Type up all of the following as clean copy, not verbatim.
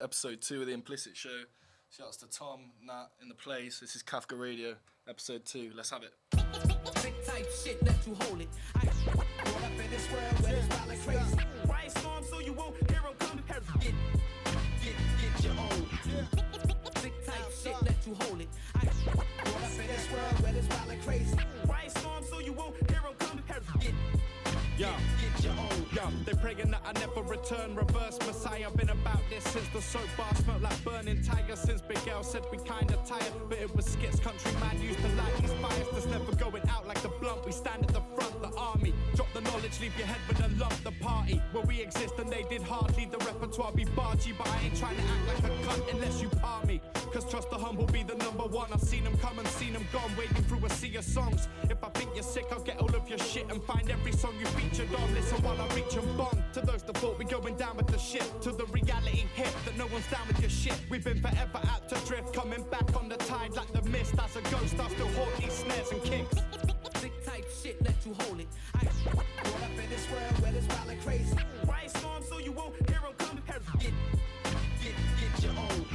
episode 2 of the Implicit Show. Shouts to Tom, Nat in the place. This is Kafka Radio, episode 2. Let's have it. Big type shit, let you hold it. I caught up in this world where it's wild like crazy. Right storm, so you won't hear 'em come. Get your own. Big type shit, let you hold it. I caught up in this world where it's wild like crazy. Right storm, so you won't hear 'em come. Get your own. Yo, they praying that I never return. Reverse Messiah. Been about this since the soap bar smelled like burning tires. Since Big L said we kinda tired, but it was skits. Country man used to like his bias. That's never going out like the blunt. We stand at the front, the army. Drop the knowledge, leave your head with a lump. The party where we exist and they did hardly. The repertoire be bargy, but I ain't trying to act like a cunt unless you part me. Cause trust the humble be the number one. I've seen them come and seen them gone, wading through a sea of songs. If I think you're sick, I'll get all of your shit and find every song you featured on. Listen while I reach and bond. To those that thought we going down with the shit, to the reality hit that no one's down with your shit. We've been forever out to drift, coming back on the tide like the mist. As a ghost, I still haunt these snares and kicks. Big type shit, let you hold it. I caught up in this world where it's wild like crazy. Right storm, so you won't hear 'em come. Get your own.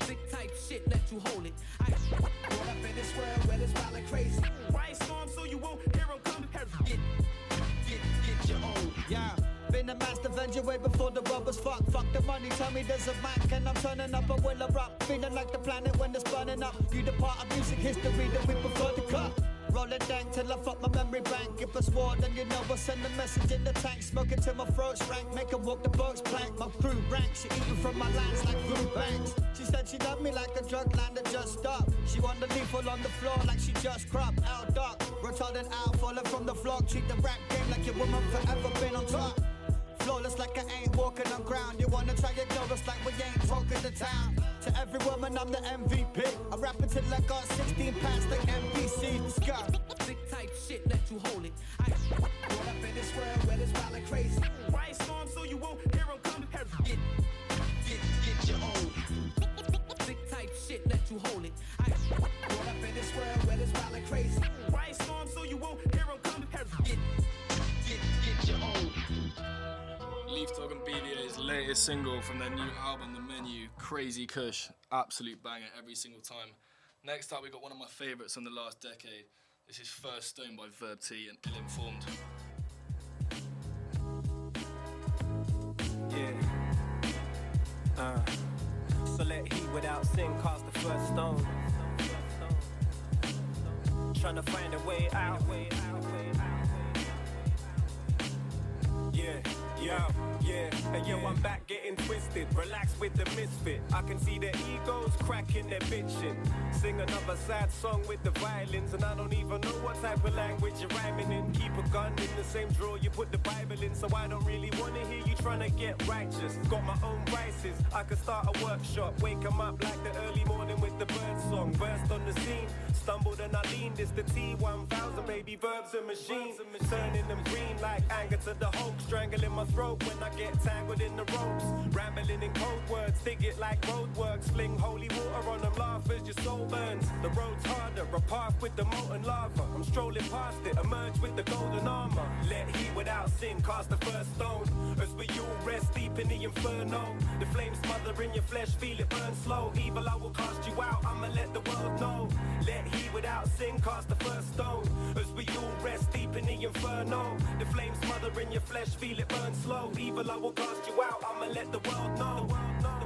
Big type shit, let you hold it. I caught up in this world where it's wild like crazy. Right storm, so you won't hear 'em come. Get your own. Yeah, been a master avenger way before the world was fucked. Fuck the money, tell me there's a Mac and I'm turning up a will of rock. Feeling like the planet when it's burning up. You the part of music history that we prefer to cut. Roll it down till I fuck my memory bank. If it's war, then you know I'll send a message in the tank. Smoking till my throat's rank, make 'em walk the boat's plank. My crew rank, she eating from my lands like food banks. She said she loved me like a drug line that just stopped. She wanted to leave all on the floor like she just cropped. Out dark, retarded out, falling from the flock. Treat the rap game like your woman forever been on top. Flawless like I ain't walking on ground. You wanna try your us like we ain't talking the town. To every woman I'm the MVP. I'm rapping till I got 16 past like NPC. Let's go. Big type shit, let you hold it. I caught up in this world where it's wild like crazy. Right storm, so you won't hear 'em come. Get your own. Big type shit, let you hold it. I caught up in this world where it's wild like crazy. Right storm, so you won't hear 'em come. Get your own. Leaf Dog and BDA's latest single from their new album, The Menu, Crazy Kush. Absolute banger every single time. Next up, we got one of my favourites from the last decade. This is First Stone by verti and Ill Informed. Yeah. So let heat without sin cast the first stone. Trying to find a way out. And yo, I'm back getting twisted. Relax with the misfit. I can see their egos cracking their bitching. Sing another sad song with the violins, and I don't even know what type of language you're rhyming in. Keep a gun in the same drawer you put the Bible in, so I don't really wanna hear you trying to get righteous. Got my own vices. I could start a workshop, wake 'em up like the early morning with the bird song. Burst on the scene, stumbled and I leaned. It's the T1000, baby, verbs and machines. Turning them green like anger to the Hulk. Strangling my throat when I get tangled in the ropes. Rambling in code words, dig it like roadworks. Fling holy water on them, laugh as your soul burns. The road's harder, a path with the molten lava. I'm strolling past it, emerge with the golden armor. Let heat without sin cast the first stone. As we all rest deep in the inferno. The flames smother in your flesh, feel it burn slow. Evil, I will cast you out, I'ma let the world know. Let heat without sin cast the first stone. As we all rest deep in the inferno. The flames smother in your flesh, feel it burn slow. Evil, I will cast you out, I'ma let the world know.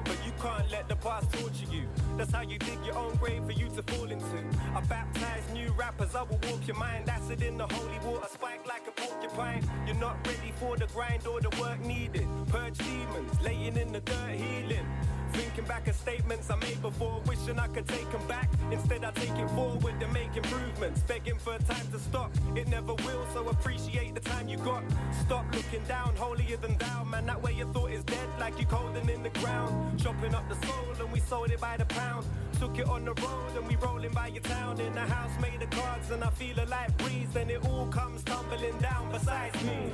But you can't let the past torture you. That's how you dig your own grave for you to fall into. I baptize new rappers, I will walk your mind. Acid in the holy water, spike like a porcupine. You're not ready for the grind or the work needed. Purge demons, laying in the dirt, healing. Thinking back at statements I made before, wishing I could take them back. Instead I take it forward and make improvements. Begging for time to stop, it never will, so appreciate the time you got. Stop looking down, holier than thou. Man, that way your thought is dead, like you're holding in the ground. Chopping up the soul and we sold it by the pound. Took it on the road and we rolling by your town. In a house made of cards and I feel a light breeze. Then it all comes tumbling down besides me.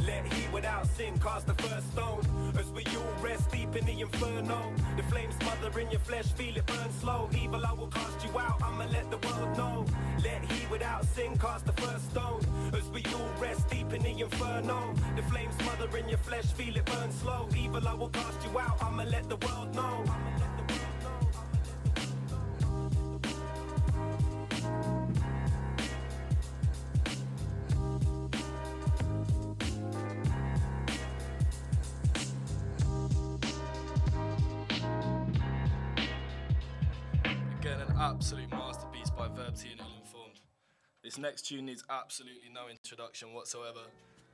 Let heat without sin, cast the first stone. As we all rest deep in the inferno, the flames smother in your flesh, feel it burn slow. Evil, I will cast you out, I'ma let the world know. Let he without sin cast the first stone. As we all rest deep in the inferno, the flames smother in your flesh, feel it burn slow. Evil, I will cast you out, I'ma let the world know. Again, an absolute masterpiece by Verti and Ill-Informed. This next tune needs absolutely no introduction whatsoever.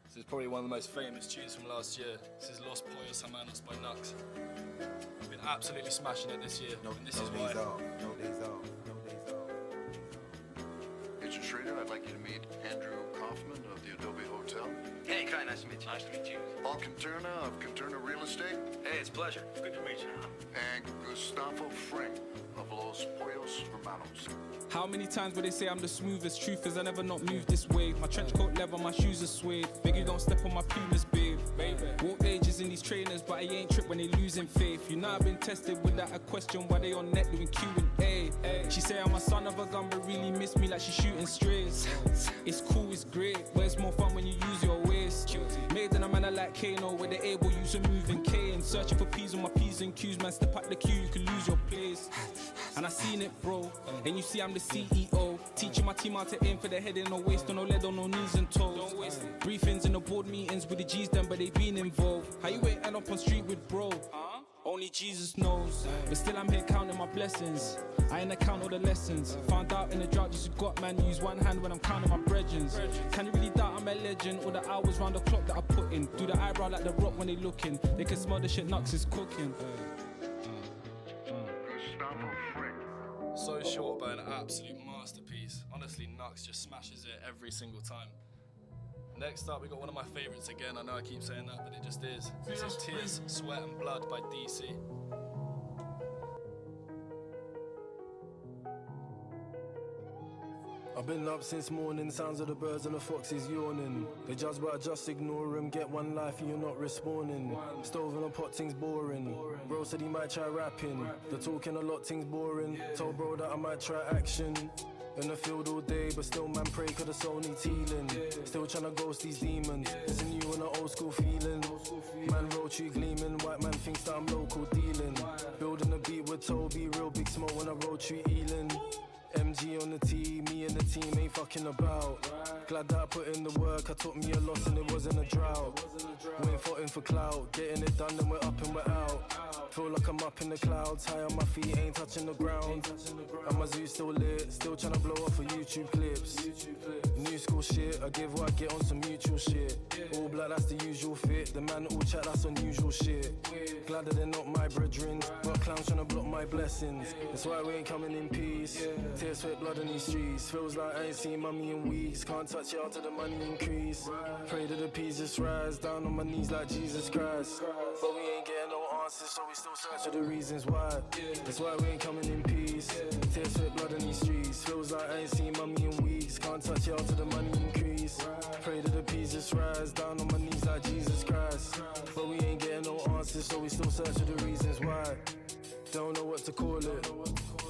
This is probably one of the most famous tunes from last year. This is Los Pollos Hermanos by Nux. We've been absolutely smashing it this year, and this is why. No days out. Agent Schrader, I'd like you to meet Andrew Kaufman of the Adobe Hotel. Hey, Kai, nice to meet you. Nice to meet you. Paul Conterna of Conterna Real Estate. Hey, it's a pleasure. Good to meet you. And Gustavo Frank of Los Pollos Hermanos. How many times would they say I'm the smoothest? Truth is I never not moved this way. My trench coat leather, my shoes are suede. Beg you don't step on my pumas, babe. Walk ages in these trainers, but I ain't tripped when they losing faith. You know I've been tested without a question. Why they on net doing Q&A? She say I'm a son of a gun, but really miss me like she shooting strays. It's cool, it's great, but it's more fun when you use your waist. Made in a manner like Kano, where they able use a moving cane. Searching for P's on my P's and Q's, man. Step up the queue, you can lose your place. And I seen it, bro. And you see I'm the CEO, teaching my team how to aim for the head and no waist, on no lead, on no knees and toes. Briefings in the board meetings with the G's done, but they been involved. How you ain't end up on street with bro? Only Jesus knows. But still I'm here counting my blessings. I ain't account all the lessons. Found out in the drought just got man, use one hand when I'm counting my brethrens. Can you really doubt I'm a legend? All the hours round the clock that I put in. Do the eyebrow like the rock when they looking. They can smell the shit Nux is cooking. Gustavo Frank. So short, but an absolute masterpiece. Honestly, Nux just smashes it every single time. Next up, we got one of my favorites again. I know I keep saying that, but it just is. This is Tears, Sweat and Blood by DC. I've been up since morning, sounds of the birds and the foxes yawning. They judge but I just ignore them, get one life and you're not responding. Stove and a pot, things boring. Bro said he might try rapping, the talking a lot, things boring. Told bro that I might try action. In the field all day, but still man pray 'cause the soul needs healing. Still tryna ghost these demons, isn't you on an old school feeling? Man roll tree gleaming, white man thinks that I'm local dealing. Building a beat with Toby, real big smoke when I roll tree Ealing. MG on the team, me and the team ain't fucking about. Glad that I put in the work, I took me a loss and it wasn't a drought. We ain't fighting for clout, getting it done then we're up and we're out. Feel like I'm up in the clouds, high on my feet, ain't touching the ground. And my zoo still lit, still tryna blow off for YouTube clips. New school shit, I give what I get on some mutual shit. All black, that's the usual fit, the man all chat, that's unusual shit. Glad that they're not my brethren, got clowns tryna block my blessings. That's why we ain't coming in peace. Tears, sweat, blood in these streets. Feels like I ain't seen mummy in weeks. Can't touch it out till the money increase. Pray that the peas just rise. Down on my knees like Jesus Christ. But we ain't getting no answers, so we still search for the reasons why. That's why we ain't coming in peace. Tears, sweat, blood in these streets. Feels like I ain't seen mummy in weeks. Can't touch it out till the money increase. Pray that the peas just rise. Down on my knees like Jesus Christ. But we ain't getting no answers, so we still search for the reasons why. Don't know what to call it.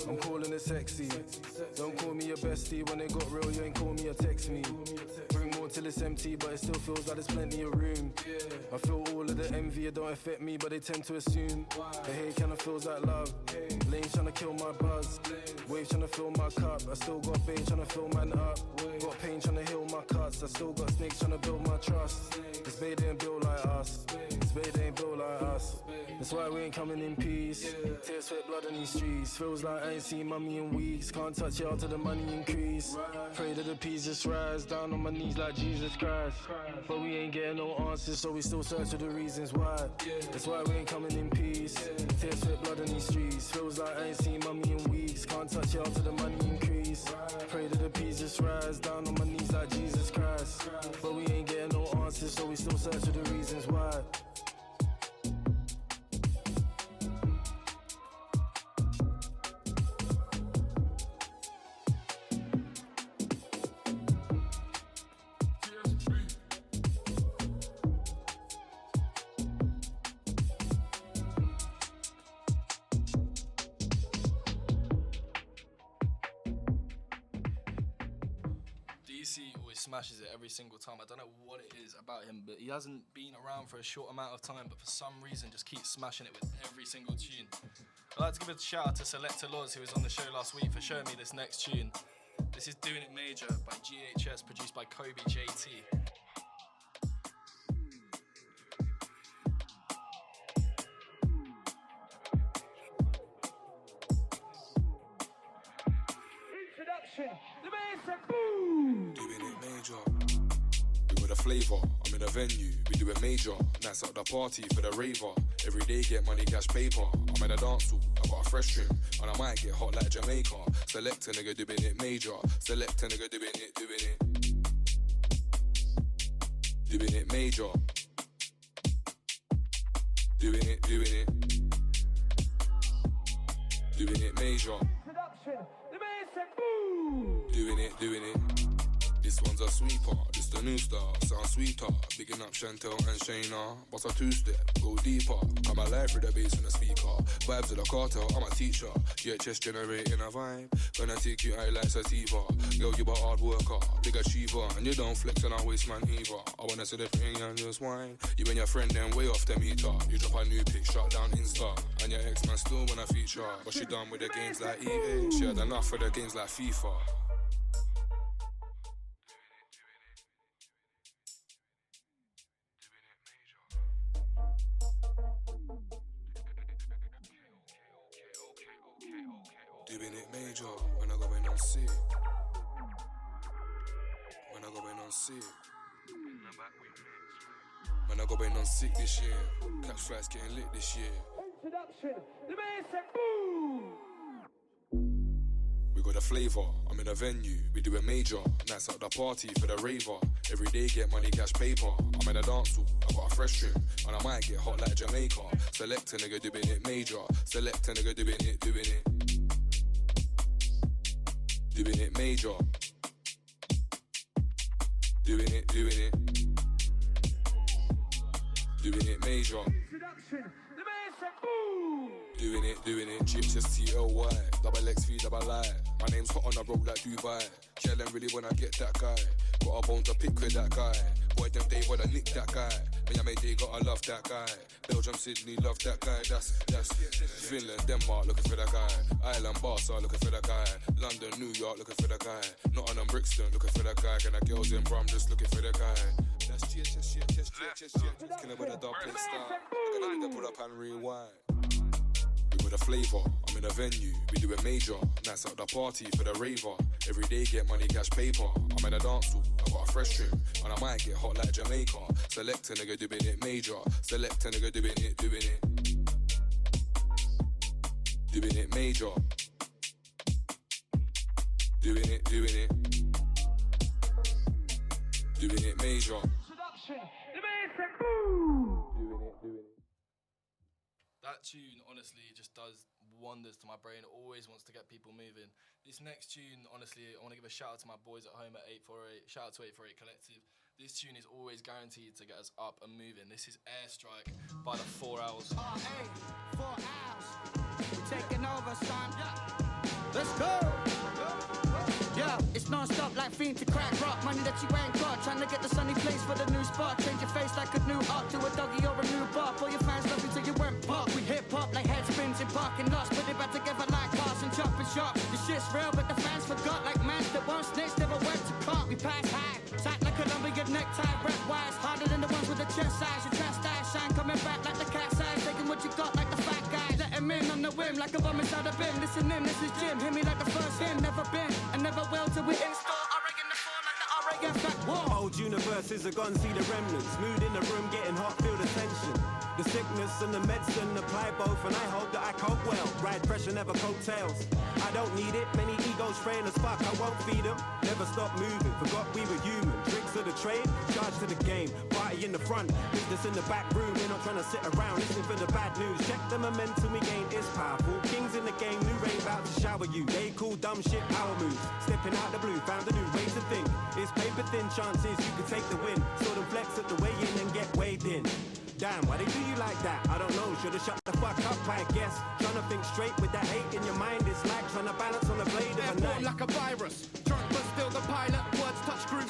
I'm calling it sexy. Don't call me a bestie. When it got real, you ain't call me or text me. Bring more till it's empty, but it still feels like there's plenty of room. I feel all of the envy, it don't affect me, but they tend to assume. The hate kinda feels like love. Lane tryna kill my buzz. Wave tryna fill my cup. I still got pain tryna fill man up. Got pain tryna heal my cuts. I still got snakes tryna build my trust. This babe ain't built like us. This babe ain't built like us. That's why we ain't coming in peace. Tears, sweat, blood in these streets. Feels like I ain't seen mummy in weeks. Can't touch it out till the money increase. Pray that the peas just rise. Down on my knees like Jesus Christ. But we ain't getting no answers, so we still search for the reasons why. That's why we ain't coming in peace. Tears, sweat, blood in these streets. Feels like I ain't seen mummy in weeks. Can't touch it out till the money increase. Pray that the peas just rise. Down on my knees like Jesus Christ. But we ain't getting no answers, so we still search for the reasons why. DC always smashes it every single time. I don't know what it is about him, but he hasn't been around for a short amount of time, but for some reason just keeps smashing it with every single tune. I'd like to give a shout out to Selector Laws, who was on the show last week, for showing me this next tune. This is Doing It Major by GHS, produced by Kobe JT. Doing it major. We with a flavour, I'm in a venue, we do it major. Nights at the party for the raver. Every day get money, cash, paper. I'm in a dance hall, I got a fresh trim, and I might get hot like Jamaica. Select a nigga doing it major. Select a nigga doing it. Doing it major. Doing it. Doing it major. Doing it. This one's a sweeper, this the new star, sound sweeter. Bigging up Chantel and Shayna. Boss a two-step, go deeper. Come alive with the bass and the speaker. Vibes of the cartel, I'm a teacher. GHS generating a vibe. Gonna take you out like sativa. Girl, you a hard worker, big achiever. And you don't flex on a waist man either. I wanna see the thing and just whine. You and your friend then way off the meter. You drop a new pic, shut down Insta. And your ex-man still wanna feature. But she done with the games like EA. She had enough for the games like FIFA. Doing it major, when I go in on sick. When I go in on sick. When I go in on sick this year. Catch flights getting lit this year. Introduction, the man said boom. We got a flavour, I'm in a venue, we do it major. Nights at the party for the raver. Every day get money, cash, paper. I'm in a dance hall, I got a fresh trim, and I might get hot like Jamaica. Select a nigga doing it major. Select a nigga doing it. Doing it major. Doing it. Doing it major. Introduction, the man said boom. Doing it. GHSTLY. Double XV, double I. My name's hot on the road like Dubai. Yelling really when I get that guy. Got a bone to pick with that guy. Boy, them they wanna nick that guy. Miami, they gotta love that guy. Belgium, Sydney, love that guy. That's Finland, Denmark, looking for that guy. Ireland, Barca, looking for that guy. London, New York, looking for that guy. Nottingham, Brixton, looking for that guy. And the girls in Brum, just looking for that guy. That's GHS. Killing with a dub play star. Gonna pull up and rewind. We with a flavour, I'm in a venue, we do it major. Nights at the party for the raver. Every day get money, cash, paper. I'm in a dance hall, I got a fresh trim, and I might get hot like Jamaica. Select a nigga doing it major. Select a nigga doing it. Doing it major. Doing it. Doing it major. Introduction, the man said boom. Doing it. That tune, honestly, just does wonders to my brain. It always wants to get people moving. This next tune, honestly, I want to give a shout out to my boys at home at 848. Shout out to 848 Collective. This tune is always guaranteed to get us up and moving. This is Airstrike by the 4 Hours. 4 hours. We're taking over, son. Let's go. Yeah, it's non-stop like fiend to crack rock. Money that you ain't got. Trying to get the sunny place for the new spot. Change your face like a new up to a doggy or a new bar. All your fans love you till you went pop. We hip hop like head spins in parking lots. Put it back together like cars and jumping shop. The shit's real, but the fans forgot. Like mans that won't snitch, never went to court. We pass high, tight like Colombian necktie, red wires. Harder than the ones with the chest size. Your chest size shine coming back like the cat's eyes. Taking what you got like the fat guy. Let him in on the whim like a bomb inside a bin. Listen in, this is Jim. Hit me like the first him. Never been and never will till we install. Oregon the floor like the Oregon fat wall. Old universes are gone, see the remnants. Mood in the room, getting hot, feel the tension. The sickness and the medicine apply both, and I hope that I cope well. Ride pressure, never coattails. I don't need it, many egos frail as fuck, I won't feed them. Never stop moving, forgot we were human. Tricks of the trade, charge to the game. Party in the front, business in the back room. We're not trying to sit around listening for the bad news. Check the momentum we gain is powerful. Kings in the game, new rain about to shower you. They cool dumb shit power moves. Stepping out the blue, found a new way to think. It's paper thin chances you can take the win. Saw them flex at the weigh in and get weighed in. Damn, why they do you like that? I don't know, should've shut the fuck up, I guess. Trying to think straight with that hate in your mind. It's like trying to balance on the blade of a knife. Like a virus, drunk but still the pilot. Words touch screw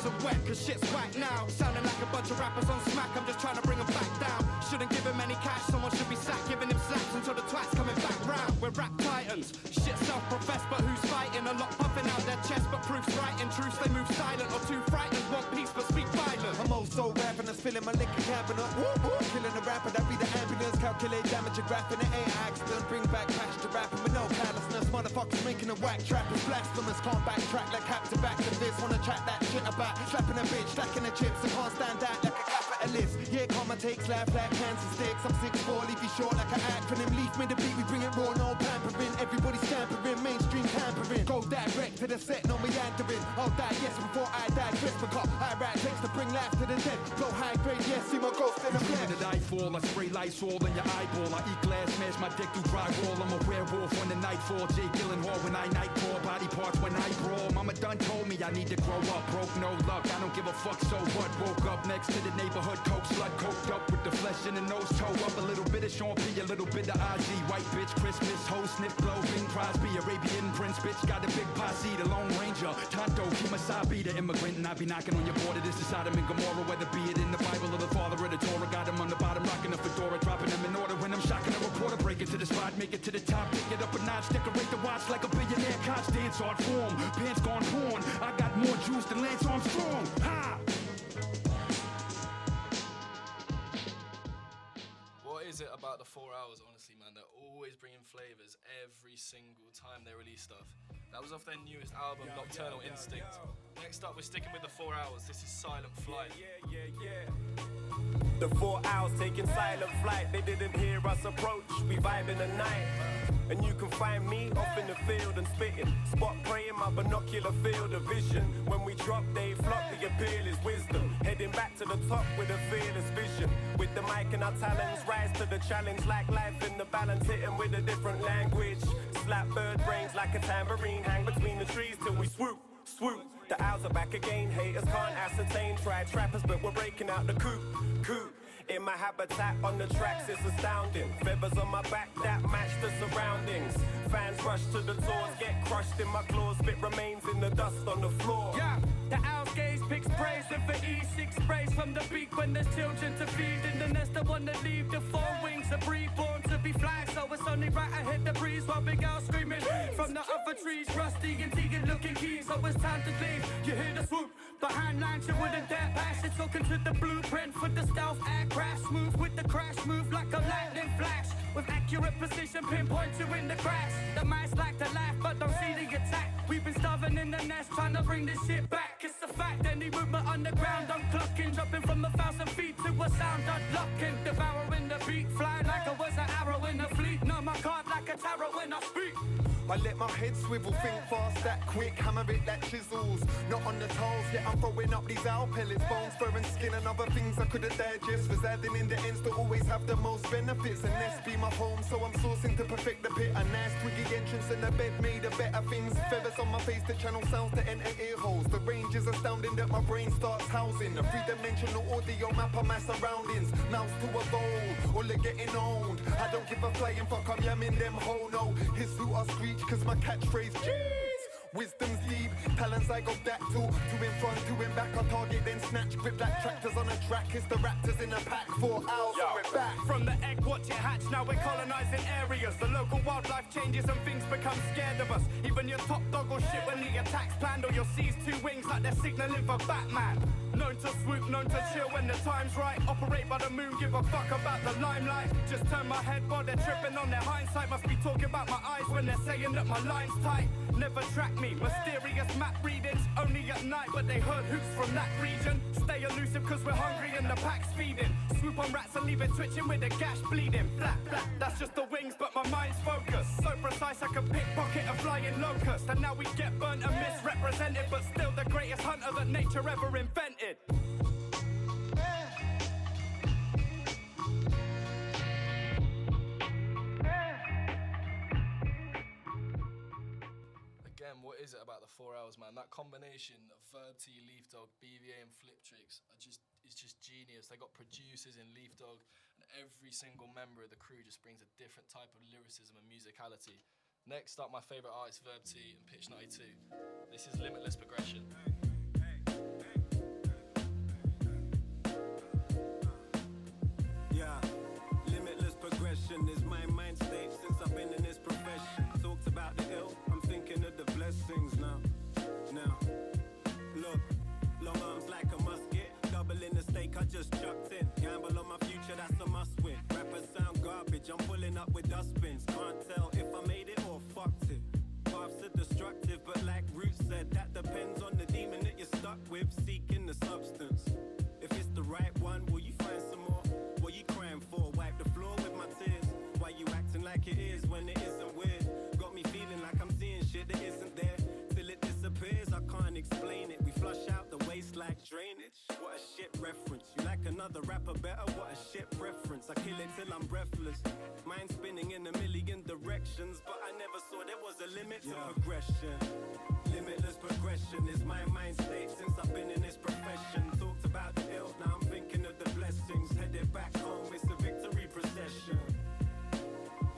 nice and wet, cause shit's whack now. Sounding like a bunch of rappers on smack, I'm just trying to bring them back down. Shouldn't give him any cash, someone should be sacked, giving him slaps until the twat's coming back round. We're rap titans, shit self-professed, but who's fighting? A lot puffing out their chest, but proof's right. In truth, they move silent or too frightened, want peace but speak violent. I'm also rapping and spilling my liquor cabinet. Woo woo, killing the rapper, that be the ambulance. Calculate damage and graphing, it ain't accident. Bring back cash to rapping with no callousness. Motherfuckers making a whack trap is blasphemous. Can't backtrack like captain back to this. Wanna chat that shit about slapping a bitch, stacking the chips. I can't stand out like a capitalist. Yeah, karma takes life like cancer sticks. I'm 6'4", leave you short like an acronym. Leaf me the beat, we bring it raw, no pampering. Everybody scampering, mainstream tampering. Go direct to the set, no meandering. I'll die, yes, before I die. Dress for cop, I ride takes to bring life to the dead. Go high grade, yes, see my ghost in the flesh. The night fall, I spray lights all in your eyeball. I eat glass, smash my dick through drywall. I'm a werewolf when the night fall. Jay Gyllenhaal when I nightfall. Body parts when I brawl. Mama done told me I need to grow up. Broke, no luck, I don't give a fuck, so what? Woke up next to the neighborhood coke slut. Coked up with the flesh in the nose, toe up. A little bit of Sean P, a little bit of IG. White bitch, Christmas, hoe, sniff, blow, Bing Crosby. Arabian Prince, bitch, got a big posse. The Lone Ranger, Tonto, Kimasabi, the immigrant. And I be knocking on your border. This is Sodom and Gomorrah. Whether be it in the Bible or the father of the Torah. Got him on the bottom, rocking a fedora. Dropping them in order when I'm shocking a reporter. Break it to the spot, make it to the top. Pick it up a notch, decorate the watch like a billionaire. Coach dance art form, pants gone porn. I got more juice than Lance Armstrong. Ha! What is it about the 4 hours, honestly, man? They're always bringing flavors every single time they release stuff. That was off their newest album, Nocturnal Instinct. Next up, we're sticking with the 4 hours. This is Silent Flight. The 4 hours taking silent flight. They didn't hear us approach. We vibe in the night. And you can find me off in the field and spitting. Spot praying my binocular field of vision. When we drop, they flock, the appeal is wisdom. Heading back to the top with a fearless vision. With the mic and our talents, rise to the challenge. Like life in the balance, hitting with a different language. Slap bird brains like a tambourine. Hang between the trees till we swoop, swoop. The owls are back again, haters can't ascertain. Tried trappers, but we're breaking out the coop, coop. In my habitat on the tracks, it's astounding. Feathers on my back that match the surroundings. Fans rush to the doors, get crushed in my claws. Spit remains in the dust on the floor. Yeah, the owls gaze, picks praise. And for E6 sprays from the beak when there's children to feed. In the nest, I want to leave the 4 wings. A breed born to be fly, so it's only right I hit the breeze. While big owl screaming from the other trees. Rusty and Tegan looking keys, so it's time to leave. You hear the swoop, behind lines you wouldn't dare pass. It's looking to the blueprint for the stealth aircraft. Smooth with the crash, move like a lightning flash. With accurate precision, pinpoint you in the grass. The mice like to laugh, but don't see the attack. We've been starving in the nest, trying to bring this shit back. It's a fact, any movement on the ground, I'm clocking. Dropping from 1,000 feet to a sound unlocking. Devouring the beat, flying like I was an arrow in a fleet. Know my card like a tarot when I speak. I let my head swivel, think fast, that quick, hammer it like chisels. Not on the toes, yet I'm throwing up these owl pellets. Bones, fur and skin and other things I could've digest. Residing in the ends to always have the most benefits. And nest be my home, so I'm sourcing to perfect the pit. A nice twiggy entrance and a bed made of better things. Feathers on my face to channel sounds to enter ear holes. The range is astounding that my brain starts housing. A three-dimensional audio map of my surroundings. Mouse to evolve, all are getting owned. I don't give a flying fuck, I'm yamming them ho no. His who I screech, cause my catchphrase, jeez. Wisdom's deep, talents I go back to. 2 in front, 2 in back, I target then snatch. Grip like tractors on a track, it's the raptors in a pack. 4 hours, so we're back. From the egg, watch it hatch, now we're colonizing areas. The local wildlife changes and things become scared of us. Even your top dog will shit when the attack's planned. Or you'll seize 2 wings like they're signaling for Batman. Known to swoop, known to chill when the time's right. Operate by the moon, give a fuck about the limelight. Just turn my head while they're tripping on their hindsight. Must be talking about my eyes when they're saying that my line's tight. Never track me, mysterious map readings. Only at night, but they heard hoops from that region. Stay elusive cause we're hungry and the pack's feeding. Swoop on rats and leave it twitching with the gash bleeding. Flat, flat, that's just the wings, but my mind's focused. So precise I could pickpocket a flying locust. And now we get burnt and misrepresented, but still the greatest hunter that nature ever invented. Again, what is it about the 4 hours, man? That combination of verti, Leaf Dog, BVA and Flip Tricks it's just genius. They got producers in Leaf Dog, and every single member of the crew just brings a different type of lyricism and musicality. Next up, my favourite artist, verti and Pitch 92. This is Limitless Progression. I just chucked in. Gamble on my future, that's a must win. Rappers sound garbage, I'm pulling up with dustbins. Can't tell if I made it or fucked it. Paths are destructive, but like Root said, that depends on the demon that you're stuck with, seeking the substance. If it's the right one, will you find some more? What you crying for? Wipe the floor with my tears. Why you acting like it is when it isn't weird? Got me feeling like I'm seeing shit that isn't there. Till it disappears, I can't explain it. We flush out the waste like drainage. What a shit reference. You like another rapper better? What a shit preference. I kill it till I'm breathless. Mind spinning in a million directions, but I never saw there was a limit to progression. Limitless progression is my mind state since I've been in this profession. Talked about the ill, now I'm thinking of the blessings. Headed back home, it's a victory procession.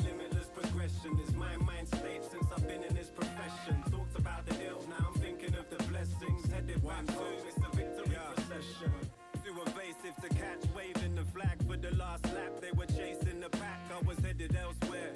Limitless progression is my mind state since I've been in this profession. Talked about the ill, now I'm thinking of the blessings. Headed back home, it's a victory procession. Too evasive to catch, waving the flag for the last lap. They were chasing the pack, I was headed elsewhere.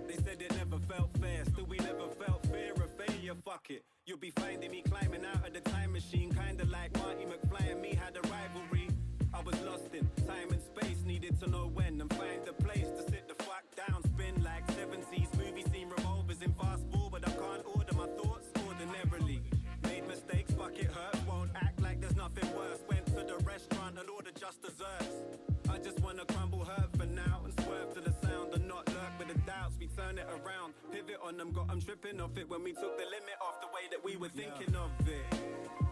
They said it never felt fair, still we never felt fear of failure, fuck it. You'll be finding me climbing out of the time machine, kinda like Marty McFly and me had a rivalry. I was lost in time and space, needed to know when and find a place to sit the fuck down, spin like 70s movie scene revolvers in fast forward. I can't order my thoughts ordinarily. Made mistakes, fuck it hurt, won't act like there's nothing worse. Went to the restaurant and ordered just desserts. I just wanna crumble her for now and swerve to the sound and not lurk with the doubts. We turn it around, pivot on them, got them tripping off it when we took the limit off the way that we were thinking of it.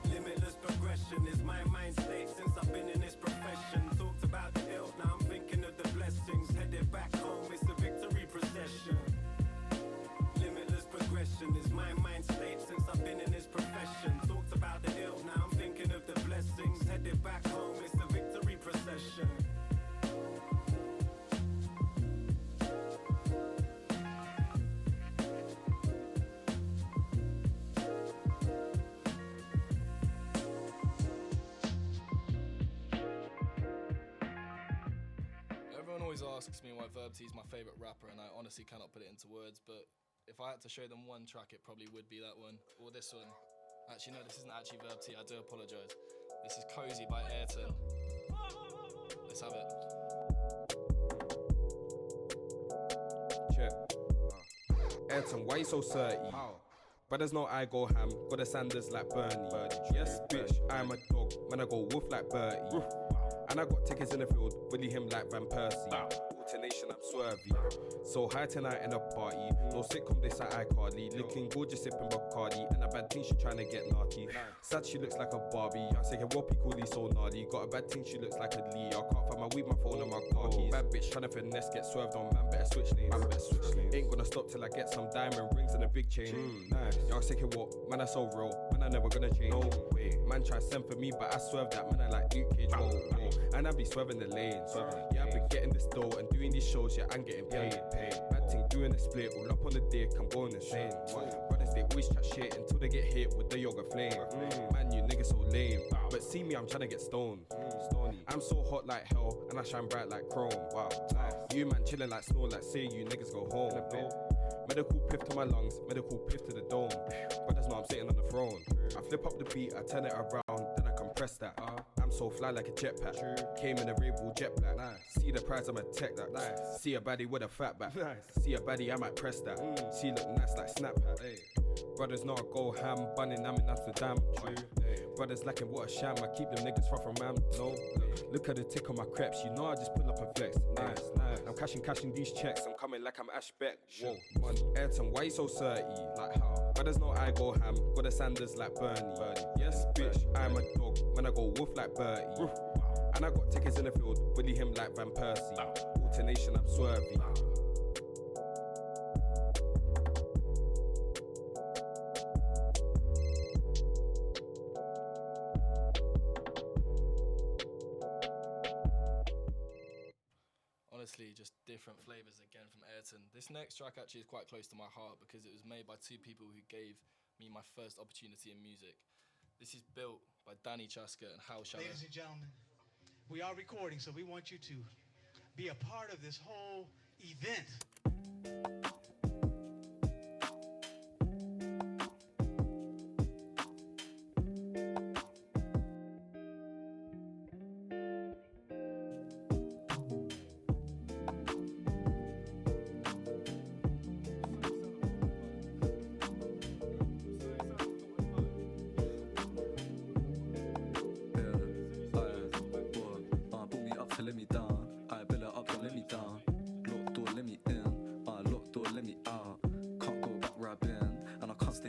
Limitless progression is my mind state since I've been in this profession. Talked about the ill, now I'm thinking of the blessings. Headed back home, it's a victory procession. Limitless progression is my mind state since I've been in this profession. Talked about the ill, now I'm thinking of the blessings. Headed back home, it's a victory procession. Everyone always asks me why verti is my favourite rapper, and I honestly cannot put it into words, but if I had to show them one track, it probably would be that one, or this one. Actually, no, this isn't actually verti, I do apologise. This is Cozy by Anthem. Let's have it. Check. Anthem, why you so certy? Brothers know I go ham, got the Sanders like Bernie. Yes, bitch, I'm a dog, man I go wolf like Bertie. And I got tickets in the field, bully him like Van Persie. Alternation, I'm swervy. So high tonight in a party. No sitcom, this like iCarly. Looking gorgeous, sipping Bacardi. And a bad thing, she tryna get naughty. Sad, she looks like a Barbie. I say, Whoppy coolly so gnarly. Got a bad thing, she looks like a Lee. I can't find my weed, my phone, and my car keys. Bad bitch tryna finesse, get swerved on, man, better switch lanes. Ain't gonna stop till I get some diamond rings and a big chain. Nice. Y'all thinking what? Man, I so real. Man, I never gonna change. No way. Man try send for me, but I swerve that. Man, I like Luke Cage. Whoa. And I be swerving the lane. Yeah, I've been getting this dough and doing these shows. Yeah, I'm getting paid. Bad thing doing a split, all up on the dick. I'm going insane. Brothers, they always chat shit until they get hit with the yoga flame. Man, you niggas so lame. But see me, I'm trying to get stoned. I'm so hot like hell, and I shine bright like chrome. Wow. You man chilling like snow, like say you niggas go home. Medical piff to my lungs, medical piff to the dome. Brothers know I'm sitting on the throne. I flip up the beat, I turn it around, then I compress that. I'm so fly like a jetpack. Came in a Rebel jet black. See the prize, I'ma tech that. See a baddie with a fat back. See a baddie, I might press that. See look nice like Snapchat. Brothers know I go ham, bunning, I'm in Amsterdam. Brothers lacking what a sham, I keep them niggas far from man. No, look at the tick on my crepes, you know I just pull up and flex. Nice. I'm cashing these checks, I'm coming like I'm Ash Beck. Whoa, money. Ayrton, why you so certy? Like how? Brothers know I go ham, got the Sanders like Bernie. Yes, bitch, I'm a dog, when I go wolf like Bertie. And I got tickets in the field, bully him like Van Persie. Alternation, I'm swervy. Honestly, just different flavours again from Ayrton. This next track actually is quite close to my heart because it was made by two people who gave me my first opportunity in music. This is built by Danny Chaska and Hal Shallow. Ladies and gentlemen, we are recording, so we want you to be a part of this whole event.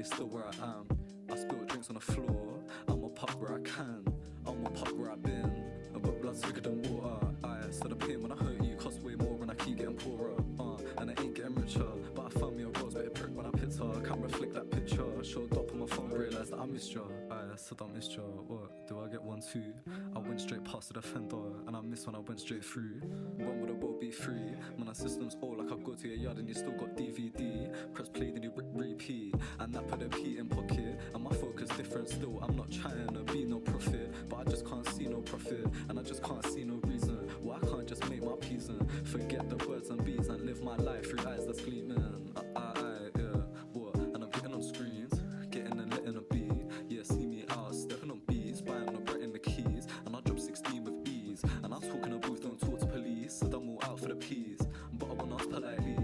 still where I am. I spill drinks on the floor, I'ma pop where I can. I'ma pop where I've been, but blood's thicker than water. So the pain when I hurt you costs way more when I keep getting poorer. And I ain't getting richer, but I found me a rose, but it pricked when I picked her. Can't reflect that picture, showed up on my phone, realised that I missed you. I said I missed you, what, do I get one too? I went straight past the defender, and I missed when I went straight through. When would the boat be free? Man, our system's all like I go to your yard and you still got DVD. Press play, then you repeat, and that put a P in pocket. And my focus different still, I'm not trying to be no prophet, but I just can't see no profit, and I just can't see no reason why I can't just make my peace and forget the birds and bees and live my life through eyes that's gleaming. Yeah, what? And I'm getting on screens, getting and letting a beat. Yeah, see me out, stepping on beats, buying on Brett in the keys, and I drop 16 with ease. And I'm talking a booth, don't talk to police, so I'm all out for the peas. But I wanna ask politely,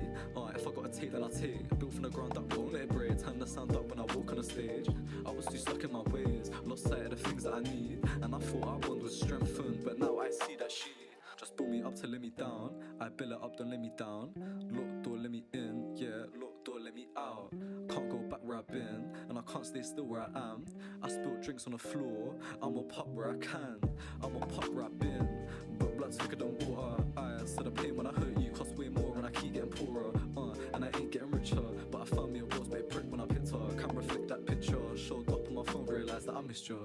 if I gotta take, then I'll take. Built from the ground up, won't let it break. Turn the sound up when I walk on the stage. I was too stuck in my ways, lost sight of the things that I need, and I thought I won was strengthened, but now I see that she just build me up to let me down. I build it up, don't let me down. Lock door, let me in. Yeah, lock door, let me out. Can't go back where I've been, and I can't stay still where I am. I spill drinks on the floor, I'ma pop where I can. I'ma pop where I've been, but blood's thicker than water. So the pain when I hurt you costs way more, and I keep getting poorer. And I ain't getting richer, but I found me a rose, but it pricked when I picked her. Can't reflect that picture, showed up on my phone, realised that I missed you.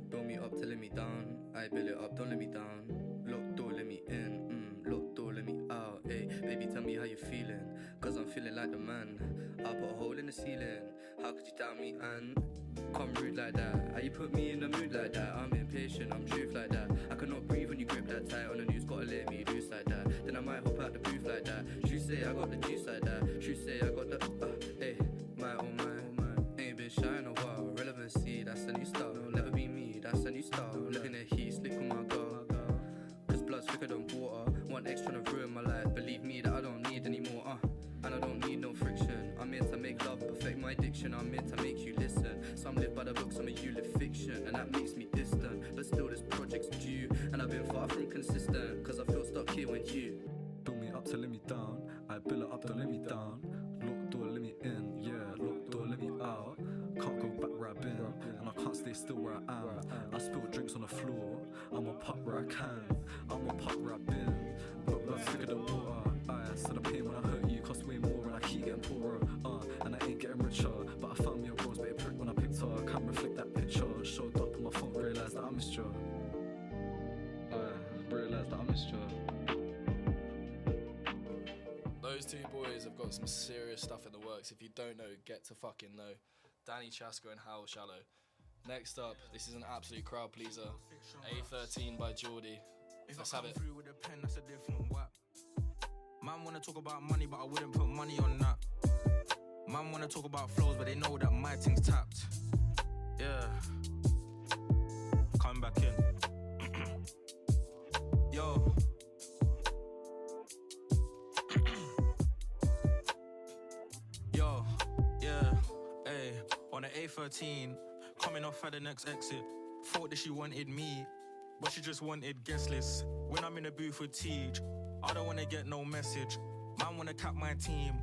Build me up to let me down. I build it up, don't let me down. Lock door, let me in. Lock door, let me out. Ay, baby, tell me how you feeling, cause I'm feeling like the man. I put a hole in the ceiling. How could you doubt me and come rude like that? How you put me in the mood like that? I'm impatient, I'm truth like that. I cannot breathe when you grip that tight on the news. Gotta let me loose like that. Then I might hop out the booth like that. She say I got the juice like that. She say I got the hey, my oh my. Ain't been shy in a while. Relevancy, that's a new style. Never be me, that's a new style. Living the heat, sleep with my girl. Cause blood's thicker than water. One extra to ruin my life. Believe me that I don't need anymore. And I don't need no friction. I'm here to make love, perfect my addiction. I'm here to make you listen. Some live by the book, some of you live fiction, and that makes me distant. But still this project's due, and I've been far from consistent, cause I feel stuck here when you build me up to let me down. I build it up to let me down. Lock door, let me in. Yeah, lock door, let me out. Can't go back where I've been, and I can't stay still where I am. I spill drinks on the floor, I'ma pop where I can. I'ma pop where I've been, but blood's thicker than water. So the pain when I hurt you costs way more, and I keep getting poorer. And I ain't getting richer, but I found me a rose, but it pricked when I picked her. Can't reflect that picture, showed up on my phone, realised that I missed you. Realised that I missed you. Those two boys have got some serious stuff in the works. If you don't know, get to fucking know. Danny Chasker and Howell Shallow. Next up, this is an absolute crowd pleaser. A13 by Jordy. Let's have it. Through with a pen, that's a different whack. Man wanna talk about money, but I wouldn't put money on that. Man wanna talk about flows, but they know that my thing's tapped. Yeah. Come back in. Yo. Yo, yeah, ayy. On the A13, coming off at the next exit. Thought that she wanted me, but she just wanted guest list. When I'm in the booth with Teej, I don't wanna get no message. Man wanna cap my team,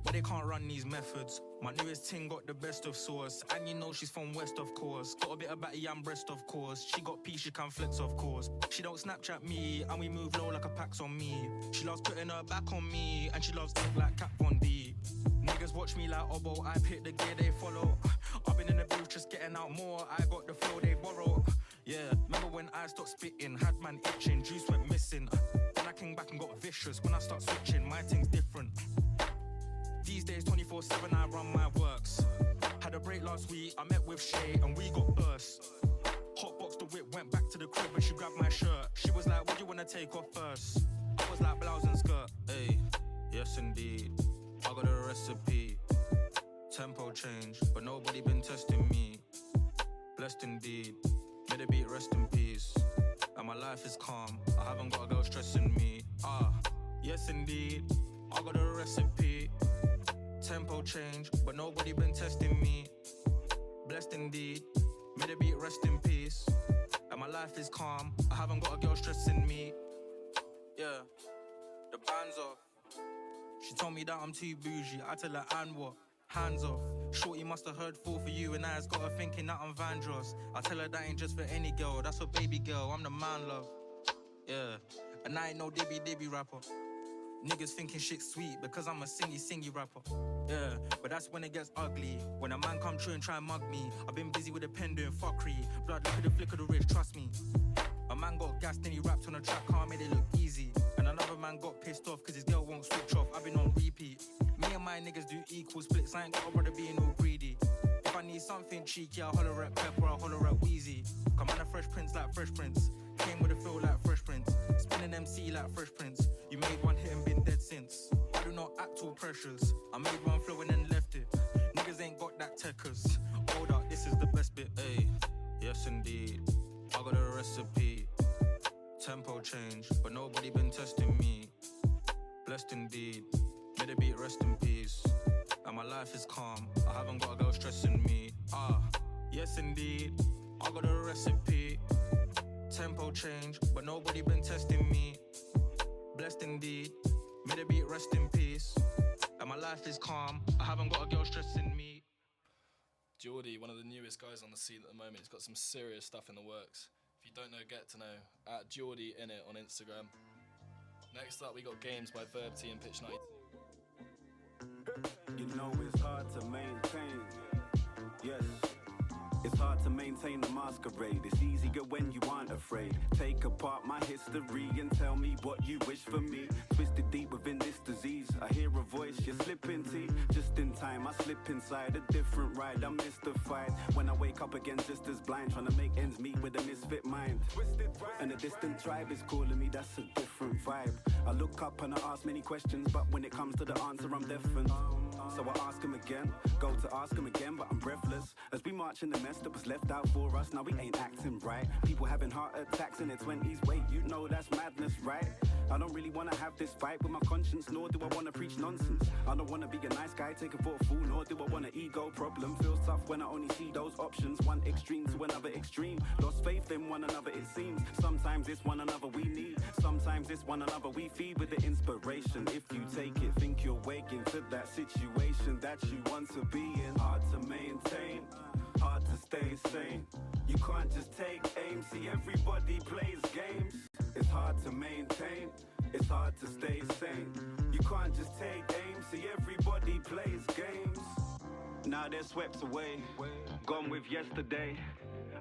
but they can't run these methods. My newest ting got the best of sauce, and you know she's from West, of course. Got a bit of batty and breast, of course. She got P, she can flex, of course. She don't Snapchat me, and we move low like a pack's on me. She loves putting her back on me, and she loves ink like Kat Von D. Niggas watch me like Obo, I pick the gear they follow. I've been in the booth just getting out more, I got the flow they borrow. Yeah, remember when I stopped spitting, had man itching, juice went missing. Then I came back and got vicious, when I start switching, my thing's different. These days 24/7 I run my works. Had a break last week, I met with Shay and we got burst. Hotboxed the whip, went back to the crib and she grabbed my shirt. She was like, what do you wanna take off first? I was like, blouse and skirt. Hey, yes indeed, I got a recipe. Tempo change, but nobody been testing me. Blessed indeed, made a beat rest in peace. And my life is calm, I haven't got a girl stressing me. Yes indeed, I got a recipe. Tempo change, but nobody been testing me. Blessed indeed, made a beat rest in peace. And my life is calm, I haven't got a girl stressing me. Yeah, the band's off. She told me that I'm too bougie. I tell her, and what? Hands off. Shorty must have heard fall for you, and I has got her thinking that I'm Vandross. I tell her that ain't just for any girl, that's for baby girl. I'm the man, love. Yeah, and I ain't no dibby rapper. Niggas thinking shit's sweet because I'm a singy rapper. Yeah, but that's when it gets ugly. When a man come true and try and mug me. I've been busy with a pen doing fuckery. Blood look at the flick of the wrist, trust me. A man got gassed and he rapped on a track, can't make it look easy. And another man got pissed off cause his girl won't switch off. I've been on repeat. Me and my niggas do equal splits. I ain't got a brother being all greedy. If I need something cheeky, I'll holler at Pep or I'll holler at Wheezy. Come on, a Fresh Prince like Fresh Prince. Came with a feel like Fresh Prince. Spinning MC like Fresh Prince. You made one hit and been dead since. I do not act all pressures. I made one flow and then left it. Niggas ain't got that techers. Hold up, this is the best bit. Ayy, yes indeed. I got a recipe. Tempo change, but nobody been testing me. Blessed indeed. Made a beat, rest in peace. And my life is calm. I haven't got a girl stressing me. Yes indeed. I got a recipe. Tempo change, but nobody been testing me. Blessed indeed. Made a beat, rest in peace. And my life is calm. I haven't got a girl stressing me. Jordy, one of the newest guys on the scene at the moment, he's got some serious stuff in the works. If you don't know, get to know. At Jordy in it on Instagram. Next up, we got Games by Verti and Pitch 90. You know it's hard to maintain. Yes. It's hard to maintain the masquerade. It's easier when you aren't afraid. Take apart my history and tell me what you wish for me. Twisted deep within this disease, I hear a voice, you slip into. Just in time, I slip inside a different ride. I'm mystified when I wake up again just as blind, trying to make ends meet with a misfit mind. And a distant tribe is calling me, that's a different vibe. I look up and I ask many questions, but when it comes to the answer, I'm deafened. So I ask him again, go to ask him again, but I'm breathless. As we march in the mess that was left out for us, now we ain't acting right. People having heart attacks in their 20s, wait, you know that's madness, right? I don't really wanna have this fight with my conscience, nor do I wanna preach nonsense. I don't wanna be a nice guy taken for a fool, nor do I want an ego problem. Feels tough when I only see those options, one extreme to another extreme. Lost faith in one another it seems. Sometimes it's one another we need, sometimes it's one another we feed with the inspiration. If you take it, think you're waking to that situation that you want to be in. Hard to maintain, hard to stay sane. You can't just take aim, see everybody plays games. It's hard to maintain, it's hard to stay sane. You can't just take aim, see everybody plays games. Now they're swept away, gone with yesterday.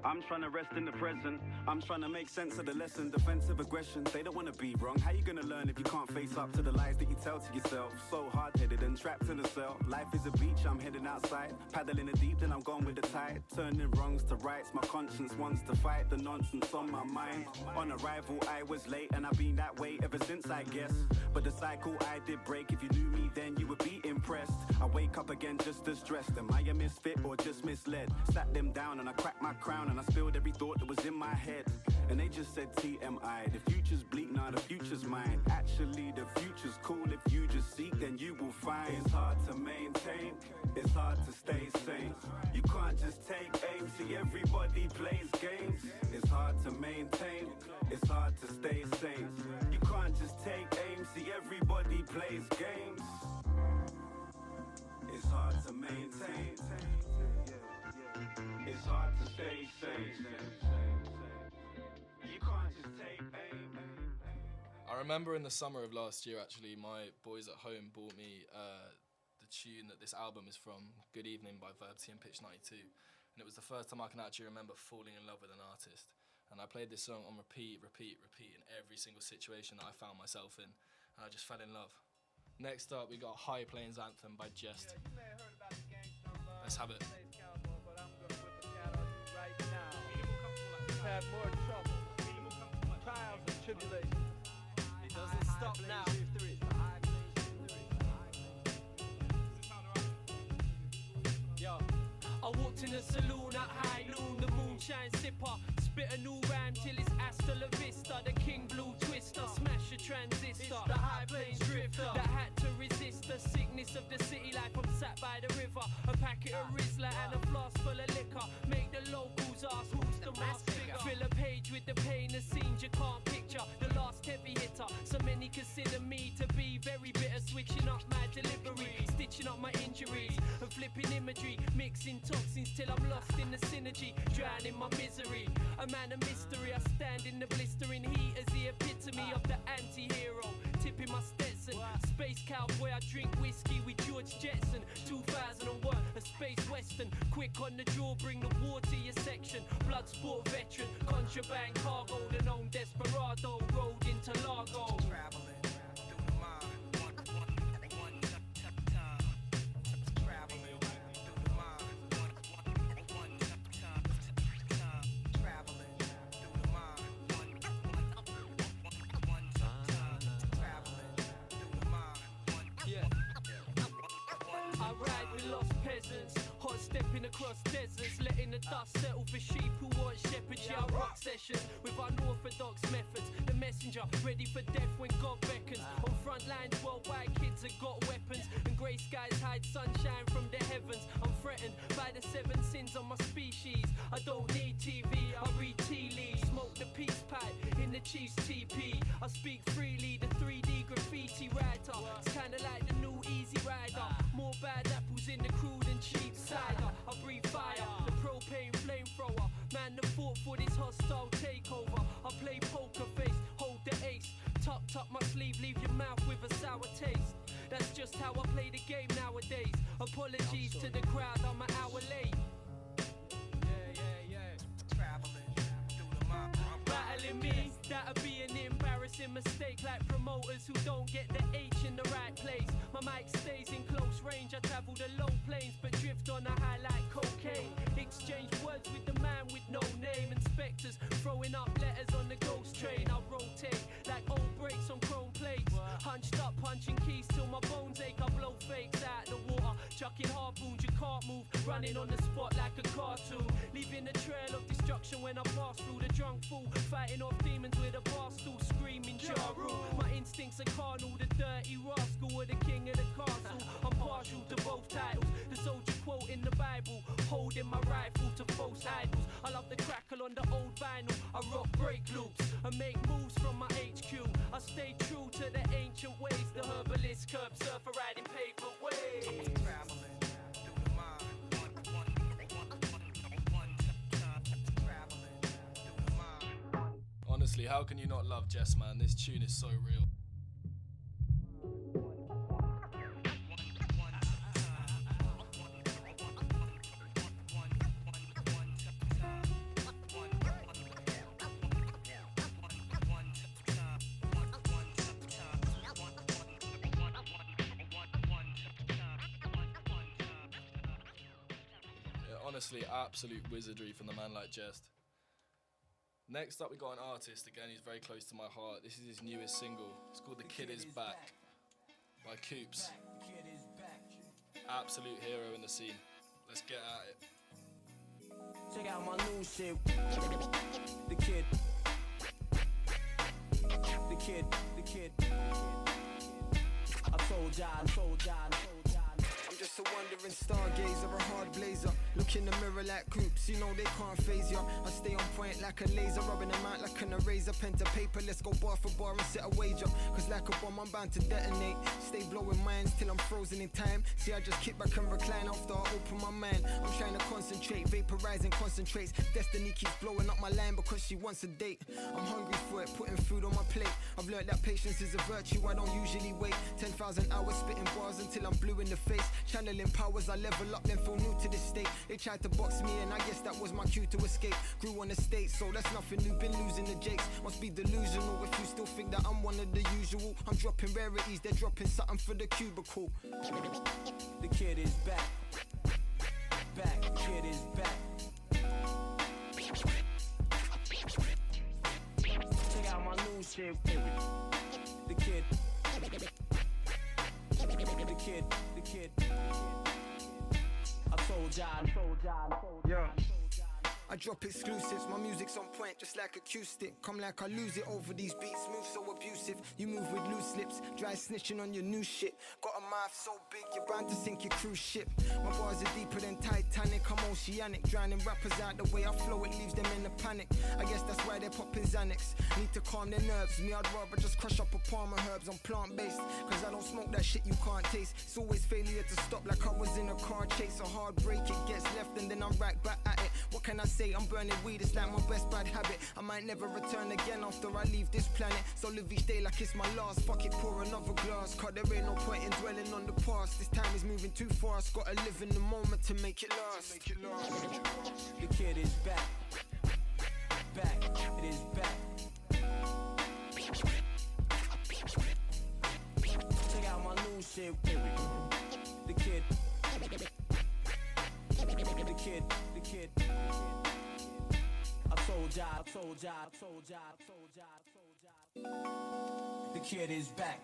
I'm trying to rest in the present. I'm trying to make sense of the lesson. Defensive aggression, they don't want to be wrong. How you gonna learn if you can't face up to the lies that you tell to yourself? So hard-headed and trapped in a cell. Life is a beach, I'm heading outside. Paddling the deep, then I'm gone with the tide. Turning wrongs to rights, my conscience wants to fight the nonsense on my mind. On arrival, I was late, and I've been that way ever since, I guess. But the cycle I did break. If you knew me, then you would be impressed. I wake up again just as stressed. Am I a misfit or just misled? Sat them down and I cracked my crown and I spilled every thought that was in my head. And they just said TMI. The future's bleak, now the future's mine. Actually, the future's cool. If you just seek, then you will find. It's hard to maintain, it's hard to stay sane. You can't just take aim, see everybody plays games. It's hard to maintain, it's hard to stay sane. You can't just take aim, see everybody plays games. It's hard to maintain, it's hard to stay sane. You can't just take aim. I remember in the summer of last year, actually, my boys at home bought me the tune that this album is from, Good Evening by Verti and Pitch 92. And it was the first time I can actually remember falling in love with an artist. And I played this song on repeat in every single situation that I found myself in. And I just fell in love. Next up, we got High Plains Anthem by Jest. Let's have it. Had more trouble, trials and tribulations. It doesn't stop now. Yo, I walked in a saloon at high noon, the moonshine sipper. Spit a new rhyme till it's hasta la vista. The King Blue Twister, smash a transistor. It's the High Plains Drifter that had to resist the sickness of the city life. I'm sat by the river, a packet of Rizla and a flask full of liquor. Make the locals ask who's the mass figure. Fill a page with the pain of scenes you can't picture. The last heavy hitter. So many consider me to be very bitter. Switching up my delivery, stitching up my injuries, and flipping imagery, mixing toxins till I'm lost in the synergy, drowning my misery. A man of mystery, I stand in the blistering heat as the epitome of the anti-hero. Tipping my Stetson, space cowboy, I drink whiskey with George Jetson. 2001, a space western, quick on the draw, bring the war to your section. Blood sport veteran, contraband cargo, the known desperado, road into Largo. Traveling through the mind, one time. Traveling through the mind, one time. Traveling through the mind, one time. Traveling through the mind, I ride with lost peasants, hot stepping across deserts, letting the dust settle for sheep who want shepherds. Yeah, I rock sessions with unorthodox methods. The messenger ready for death when God beckons. On front lines worldwide, kids have got weapons, and grey skies hide sunshine from the heavens. I'm threatened by the 7 sins on my species. I don't need TV, I read tea leaves, smoke the peace pipe in the Chiefs TP. I speak freely, the 3D graffiti writer. It's kinda like the new Easy Rider. More bad apples in the crude and cheap cider. I breathe fire, the propane flamethrower. Man, the fought for this hostile takeover. I play poker face, hold the ace. Tucked up my sleeve, leave your mouth with a sour taste. That's just how I play the game nowadays. Apologies to the crowd, I'm an hour late. Traveling through the mind. Battling me, that'll be an embarrassing mistake. Like promoters who don't get the H in the right place. My mic stays in close range, I travel the low plains, but drift on a high like cocaine. Exchange words with the man with no name. Inspectors throwing up letters on the ghost train. I rotate like old brakes on chrome plates. Hunched up, punching keys till my bones ache. I blow fakes out the water, chucking harpoons, you can't move. Running on the spot like a cartoon, leaving a trail of destruction when I pass through. The drunk fool, fighting off demons with a bar stool, screaming Ja Rule. My instincts are carnal, the dirty rascal or the king of the castle. I'm partial to both titles, the soldier quote in the Bible, holding my rifle to false idols. I love the crackle on the old vinyl, I rock break loops and make moves from my HQ. I stay true to the ancient ways, the herbalist curb surfer riding pavement ways. Traveling through the mind, traveling through the mind. Honestly, how can you not love Jess, man? This tune is so real. Honestly, absolute wizardry from the man like Jest. Next up, we got an artist, again, he's very close to my heart. This is his newest single. It's called The Kid Is Back by Coops. Absolute hero in the scene. Let's get at it. Check out my new shit. The kid. I told y'all. I'm just a wandering stargazer, a hard blazer. Look in the mirror like Coops, you know they can't phase ya. I stay on point like a laser, rubbing them out like an eraser. Pen to paper, let's go bar for bar and set a wager. Cause like a bomb, I'm bound to detonate. Stay blowing minds till I'm frozen in time. See, I just kick back and recline after I open my mind. I'm trying to concentrate, vaporizing concentrates. Destiny keeps blowing up my line because she wants a date. I'm hungry for it, putting food on my plate. I've learned that patience is a virtue, I don't usually wait. 10,000 hours spitting bars until I'm blue in the face. Channeling powers, I level up, then feel new to this state. They tried to box me and I guess that was my cue to escape. Grew on the state, so that's nothing new, been losing the jakes. Must be delusional if you still think that I'm one of the usual. I'm dropping rarities, they're dropping something for the cubicle. The kid is back. Back, the kid is back. Check out my new shit. The kid. The kid. I told y'all. Yeah. I drop exclusives, my music's on point just like acoustic. Come like I lose it over these beats, move so abusive. You move with loose lips, dry snitching on your new shit. Got a mouth so big, you're bound to sink your cruise ship. My bars are deeper than Titanic, I'm oceanic. Drowning rappers out the way I flow, it leaves them in a panic. I guess that's why they're popping Xanax. Need to calm their nerves. Me, I'd rather just crush up a palm of herbs. I'm plant-based, cause I don't smoke that shit you can't taste. It's always failure to stop like I was in a car chase. A hard break, it gets left and then I'm right back at it. What can I say? I'm burning weed, it's like my best bad habit. I might never return again after I leave this planet. So live each day like it's my last. Fuck it, pour another glass. Cause there ain't no point in dwelling on the past. This time is moving too fast. Gotta live in the moment to make it last. The kid is back. Back, it is back. Check out my new shit. The kid. I told ya. The kid is back.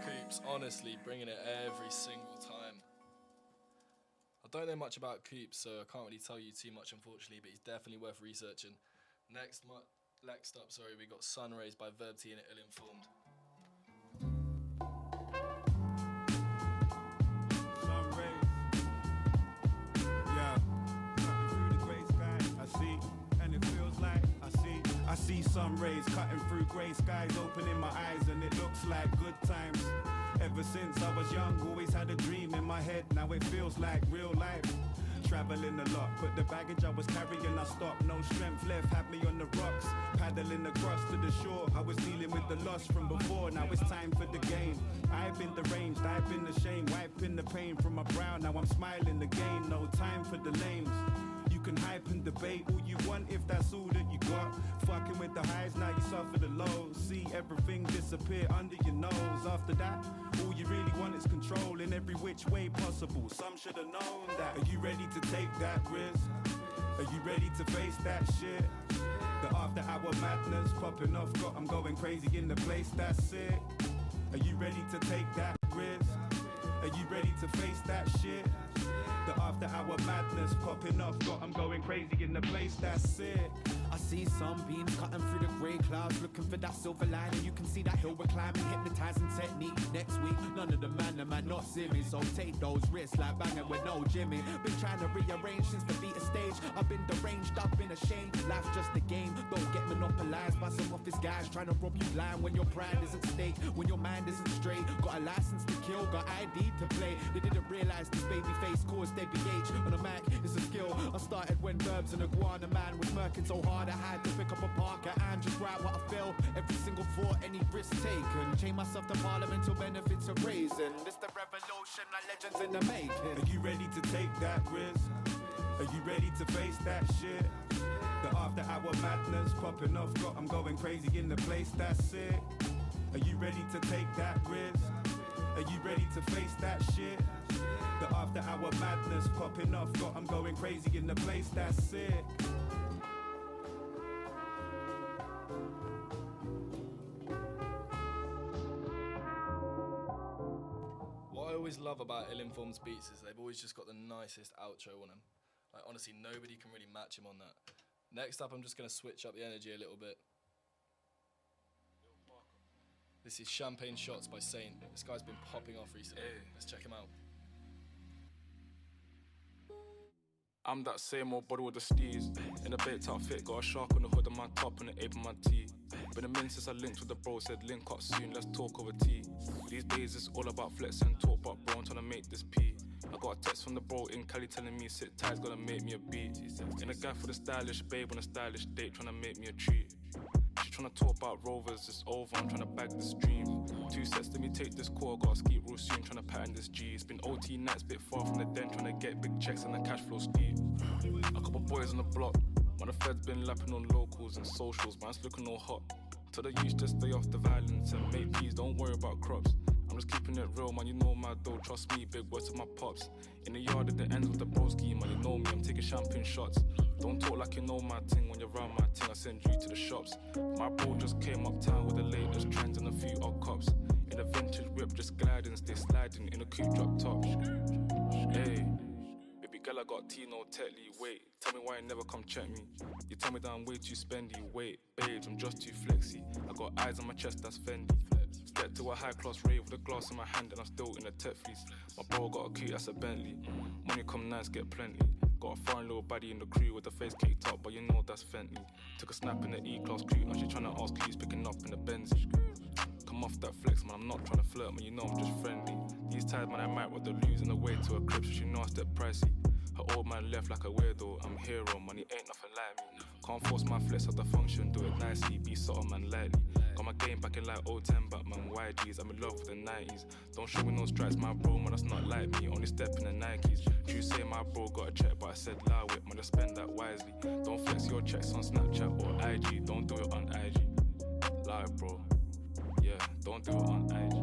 Coops, honestly, bringing it every single time. I don't know much about Coops, so I can't really tell you too much, unfortunately, but he's definitely worth researching. Next up, we got Sun Rays by Verti and Ill Informed. Sun rays, yeah, cutting through the grey sky, I see, and it feels like I see sun rays cutting through grey skies, opening my eyes, and it looks like good times. Ever since I was young, always had a dream in my head, now it feels like real life. Traveling a lot, but the baggage I was carrying I stopped. No strength left, had me on the rocks, paddling across to the shore. I was dealing with the loss from before, now it's time for the game. I've been deranged, I've been the shame, wiping the pain from my brow. Now I'm smiling again, no time for the lames. You can hype and debate all you want if that's all that you got. Fucking with the highs, now you suffer the lows. See everything disappear under your nose. After that, all you really want is control in every which way possible. Some should have known that. Are you ready to take that risk? Are you ready to face that shit? The after hour madness popping off, I'm going crazy in the place that's sick. Are you ready to take that risk? Are you ready to face that shit? The after hour madness popping off, I'm going crazy in the place that's sick. I see sunbeams cutting through the grey clouds, looking for that silver lining. You can see that hill we're climbing, hypnotizing technique. Next week, none of the man not see me. So take those risks like banging with no Jimmy. Been trying to rearrange since the Vita stage. I've been deranged, I've been ashamed. Life's just a game, don't get monopolized by some office guys trying to rob you blind when your pride is at stake, when your mind isn't straight. Got a license to kill, got ID to play. They didn't realize this baby face caused their BH on a Mac is a skill. I started when verbs and iguana man was murking so hard I had to pick up a Parker and just write what I feel. Every single thought, any risk taken. Chain myself to parliament till benefits are raising. This the revolution, like legends in the making. Are you ready to take that risk? Are you ready to face that shit? The after hour madness popping off, I'm going crazy in the place that's sick. Are you ready to take that risk? Are you ready to face that shit? The after hour madness popping off, I'm going crazy in the place that's sick. What I always love about Ill Informed's beats is they've always just got the nicest outro on them. Like, honestly, nobody can really match him on that. Next up, I'm just going to switch up the energy a little bit. This is Champagne Shots by Saint. This guy's been popping off recently. Let's check him out. I'm that same old body with the steez. In a baked outfit, got a shark on the hood of my top and the ape on my tee. Been a minute since I linked with the bro, said link up soon, let's talk over tea. These days it's all about flex and talk, but bro, I'm trying to make this pee. I got a text from the bro in Cali telling me sit tight, gonna make me a beat. In a guy for the stylish babe on a stylish date, trying to make me a treat. She tryna talk about rovers, it's over, I'm tryna bag this dream. 2 sets, let me take this call, gotta ski real soon, tryna pattern this G. It's been OT nights, bit far from the den, tryna get big checks and the cash flow steep. A couple boys on the block, man, the feds been lapping on locals and socials, man's looking all hot. Tell the youth just stay off the violence and make peace, don't worry about crops. I'm just keeping it real, man, you know my dough, trust me, big words to my pops. In the yard at the ends with the broski, man, you know me, I'm taking champagne shots. Don't talk like you know my ting, when you're around my ting, I send you to the shops. My bro just came uptown with the latest trends and a few odd cops. In a vintage whip, just gliding, stay sliding in a coupe drop top. Hey, baby girl, I got Tino Tetley, wait, tell me why you never come check me. You tell me that I'm way too spendy, wait, babes, I'm just too flexy. I got eyes on my chest, that's Fendi. Get to a high class rave with a glass in my hand and I'm still in a tech fleece. My bro got a coupe, that's a Bentley. Money come nice, get plenty. Got a foreign little baddie in the crew with the face caked up, that's Fenty. Took a snap in the E-class coupe, now she tryna ask who's picking up in the Benz. Come off that flex, man, I'm not tryna flirt, man, you know I'm just friendly. These ties, man, I might want to lose on the way to a crib, so she know I step pricey. Her old man left like a weirdo, I'm a hero, money ain't nothing like me. Can't force my flex at the function, do it nicely, be subtle, man, lightly. Got my game back in like 010, but man, YGs, I'm in love with the 90s. Don't show me no stripes, my bro, man, that's not like me, only step in the Nikes. You say my bro got a check, but I said allow it, man, just spend that wisely. Don't flex your checks on Snapchat or IG, don't do it on IG. Lie, bro, yeah, don't do it on IG.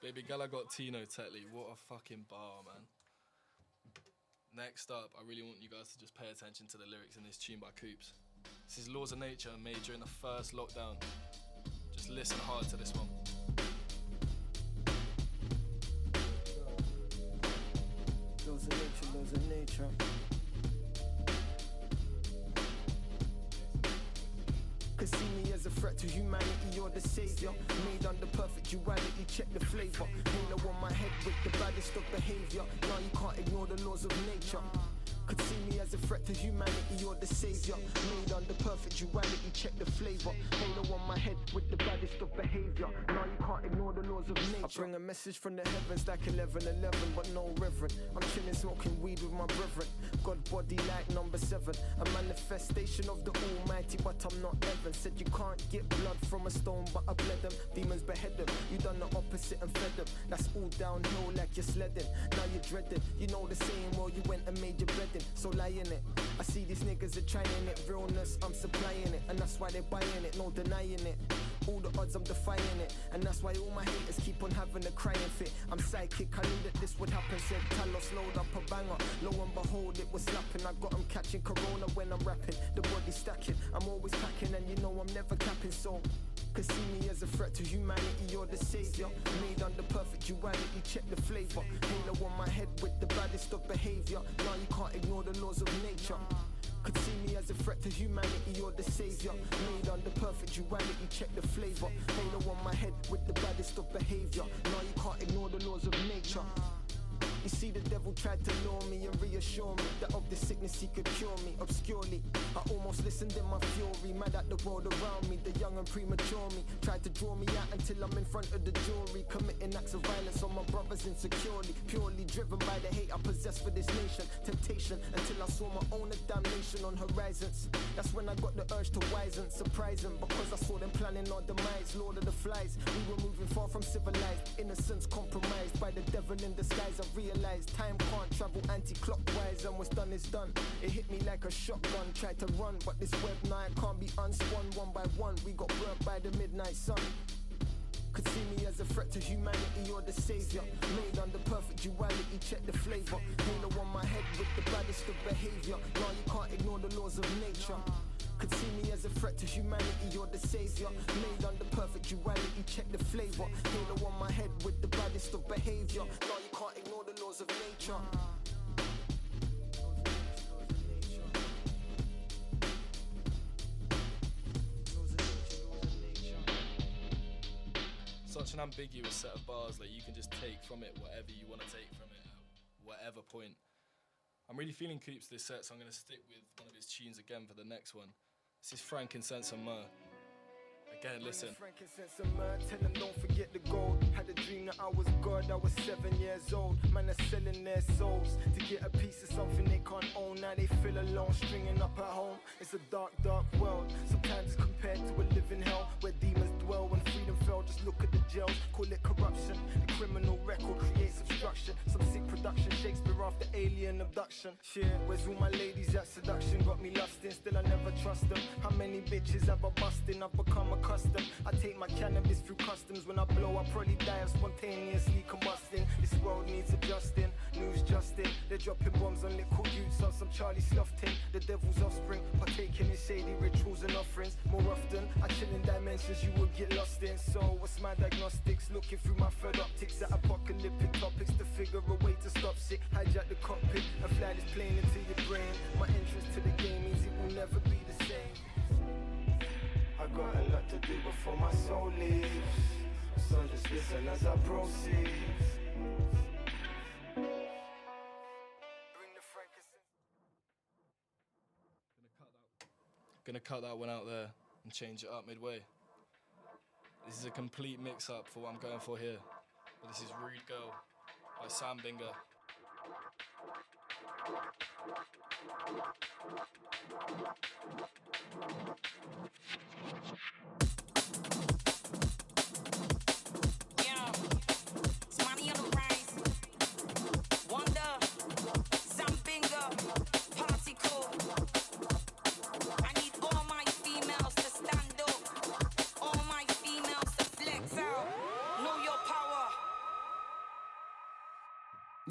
Baby girl, I got Tino Tetley. What a fucking bar, man. Next up, I really want you guys to just pay attention to the lyrics in this tune by Coops. This is Laws of Nature, made during the first lockdown. Just listen hard to this one. Laws of nature, laws of nature. Could see me as a threat to humanity, you're the savior. Made under perfect duality, check the flavor. Halo on my head with the baddest of behavior. Now you can't ignore the laws of nature. Could see me as a threat to humanity, you're the savior. Made under perfect duality, check the flavor. Halo on my head with the baddest of behavior. Now you can't ignore the laws of nature. I bring a message from the heavens like 11:11, but no reverend. I'm chilling, smoking weed with my brethren. God body like number 7. A manifestation of the Almighty, but I'm not heaven. Said you can't get blood from a stone, but I bled them. Demons behead them. You done the opposite and fed them. That's all downhill like you're sledding. Now you're dreading. You know the saying, well, you went and made your bedding. So lie in it. I see these niggas are trying it. Realness, I'm supplying it. And that's why they're buying it, no denying it. All the odds, I'm defying it. And that's why all my haters keep on having a crying fit. I'm psychic, I knew that this would happen. Said Talos, load up a banger. Lo and behold, it was slapping. I got 'em catching corona when I'm rapping. The body stacking, I'm always packing. And you know I'm never capping, so could see me as a threat to humanity, you're the savior. Made under perfect duality, check the flavor. Halo on my head with the baddest of behavior. Now you can't ignore the laws of nature. Could see me as a threat to humanity, you're the savior. Made under perfect duality, check the flavor. Halo on my head with the baddest of behavior. Now you can't ignore the laws of nature. You see the devil tried to lure me and reassure me that of the sickness he could cure me obscurely. I almost listened in my fury, mad at the world around me. The young and premature me tried to draw me out until I'm in front of the jury, committing acts of violence on my brothers insecurely, purely driven by the hate I possess for this nation. Temptation until I saw my own damnation on horizons. That's when I got the urge to wisen, surprising because I saw them planning our demise. Lord of the Flies, we were moving far from civilized, innocence compromised by the devil in disguise. I realized time can't travel anti-clockwise, and what's done is done. It hit me like a shotgun, tried to run, but this web night can't be unspun. One by one, we got burnt by the midnight sun. Could see me as a threat to humanity, you're the savior. Made under perfect duality, check the flavor. Halo on my head with the baddest of behavior. Now you can't ignore the laws of nature. Could see me as a threat to humanity, you're the savior. Made under perfect duality, check the flavor. Halo on my head with the baddest of behavior. Now you can't ignore the laws of nature. Such an ambiguous set of bars, like you can just take from it whatever you want to take from it at whatever point. I'm really feeling Coops this set, so I'm going to stick with one of his tunes again for the next one. This is Frankincense and Myrrh. Again, listen. Frankincense and myrrh, tell them don't forget the gold. Had a dream that I was God, I was 7 years old. Man are selling their souls to get a piece of something they can't own. Now they feel alone, stringing up at home. It's a dark, dark world. Sometimes it's compared to a living hell where demons dwell. When freedom fell, just look at the jails. Call it corruption. The criminal record creates obstruction. Some sick production, Shakespeare after alien abduction. Shit, where's all my ladies at seduction? Got me lusting, still I never trust them. How many bitches have I busted? I've become accustomed. I take my cannabis through customs. When I blow, I probably die of spontaneously combusting. This world needs adjusting. News just in. They're dropping bombs on little youths on some Charlie Slough ting. The devil's offspring, partaking in shady rituals and offerings. More often, I chill in dimensions you will get lost in. So what's my diagnostics? Looking through my third optics at apocalyptic topics to figure a way to stop sick. Hijack the cockpit and fly this plane into your brain. My entrance to the game means it will never be the same. I got a lot to do before my soul leaves, so just listen as I proceed. Gonna cut that one out there and change it up midway. This is a complete mix-up for what I'm going for here. But this is Rude Girl by Sam Binga.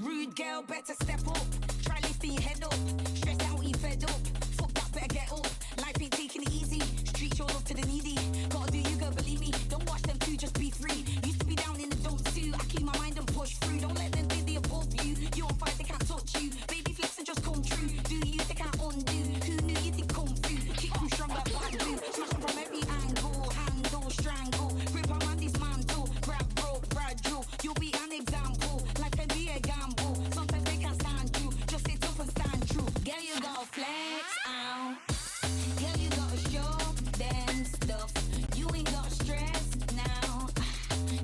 Rude girl, better step up. Try lifting your head up. Stressed out, you fed up. Fuck that, better get up. Life ain't taking it easy. Street your love to the needy. Gotta do you, girl, believe me. Don't watch them two, just be free. Used to be down in the dumps too. I keep my mind and push through. Don't let them think they above you. You're on fire, they can't touch you. Baby flex and just come true. Do you, they can't undo. Who knew you did come through? Kick you strong like bamboo. Smash them from every angle. Handle, strangle. Rip on man dismantle. Grab rope, fragile. You'll be an example. Life can be a gamble. Sometimes they can't stand you. Just sit up and stand true. Girl, you gotta flex out. Girl, you gotta show them stuff. You ain't got stress now.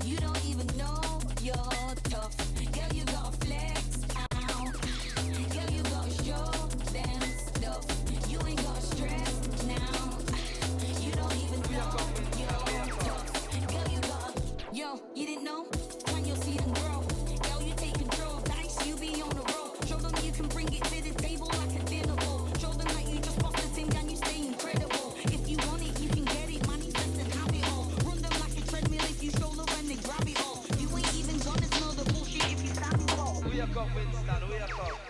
You don't even know you're tough. Girl, you gotta flex out. Girl, you gotta show them stuff. You ain't got stress now. You don't even know you're tough. Girl, you gotta. Yo, you didn't know? When you'll see them grow. Girl, you take control. Dice, you be on the road. Show them you can bring it to the table like a dinner bowl. Show them that you just bust the thing and you stay incredible. If you want it, you can get it. Manifest and have it all. Run them like a treadmill if you stroll up and they grab it all. You ain't even gonna smell the bullshit if you stand tall. Wake up, Winston, wake up.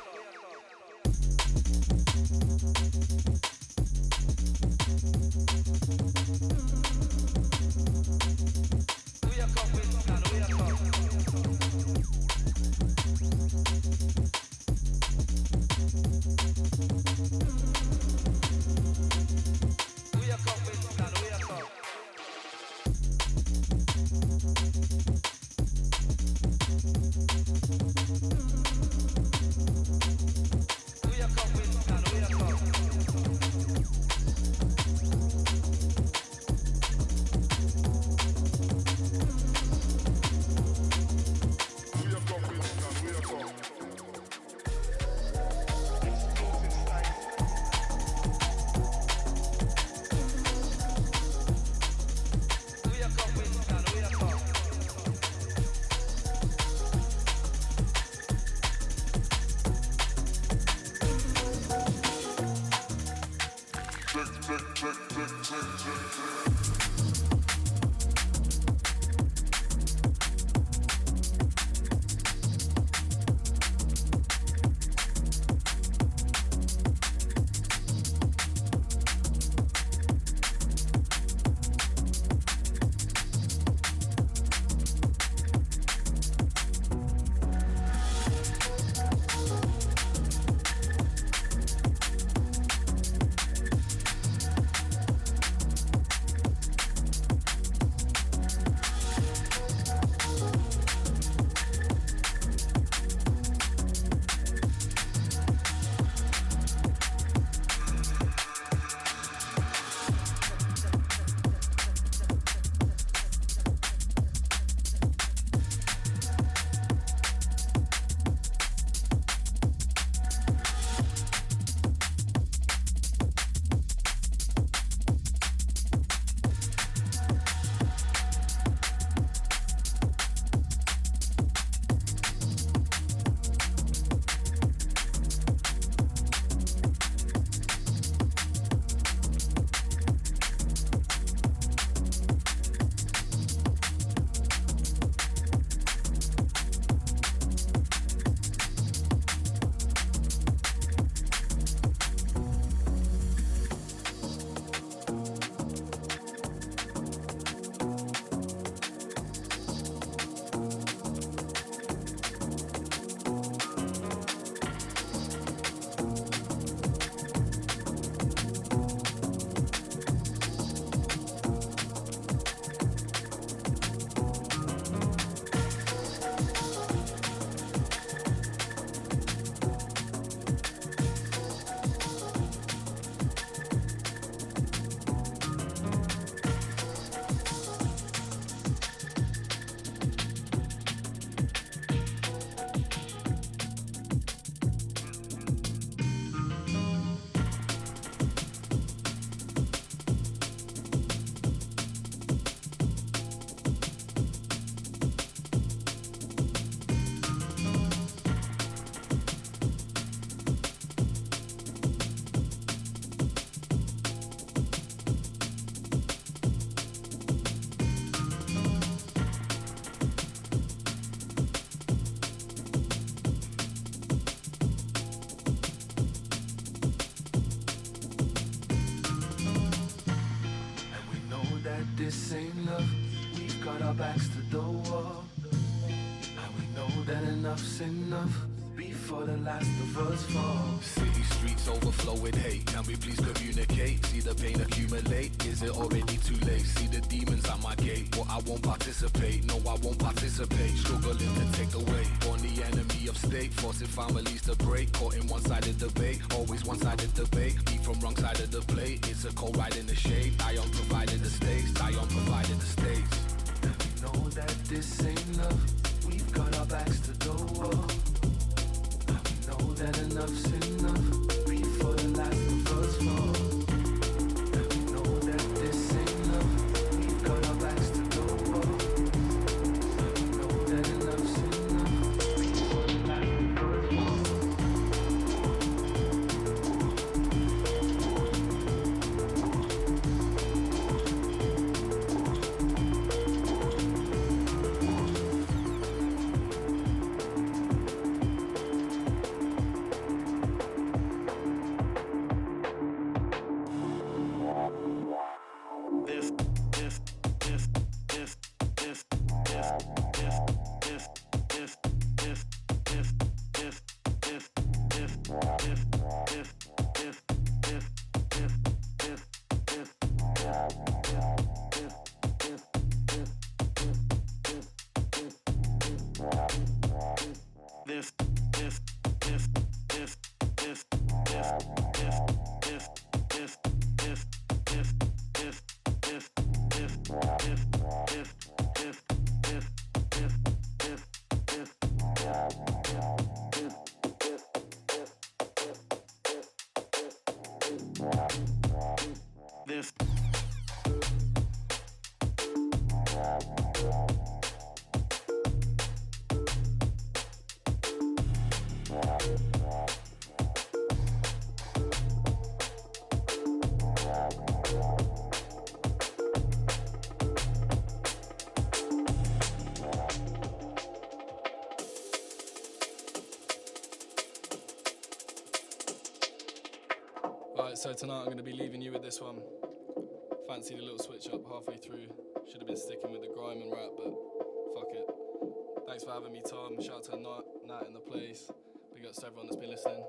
got our backs to the wall, and we know that enough's enough before the last of us fall. City streets overflow with hate. Can we please communicate? See the pain accumulate. Is it already too late? See the demons at my gate, but I won't participate. No, I won't participate. Struggling to take the weight on the enemy of state, forcing families to break. Caught in one-sided debate, always one-sided debate. Eat from wrong side of the plate. It's a cold ride in the shade. I am providing the stakes. I am providing the stakes. And we know that this ain't love. We've got our backs to the wall. Know that enough's enough before the last of us fall. And we know that this ain't love. We've got our backs to the wall. And we know that enough's enough before the last of us fall. Right, so tonight I'm going to be leaving you with this one. Fancied a little switch up halfway through. Should have been sticking with the grime and rap, but fuck it. Thanks for having me, Tom. Shout out to Nat in the place. Big ups to everyone that's been listening.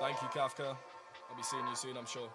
Thank you, Kafka. I'll be seeing you soon, I'm sure.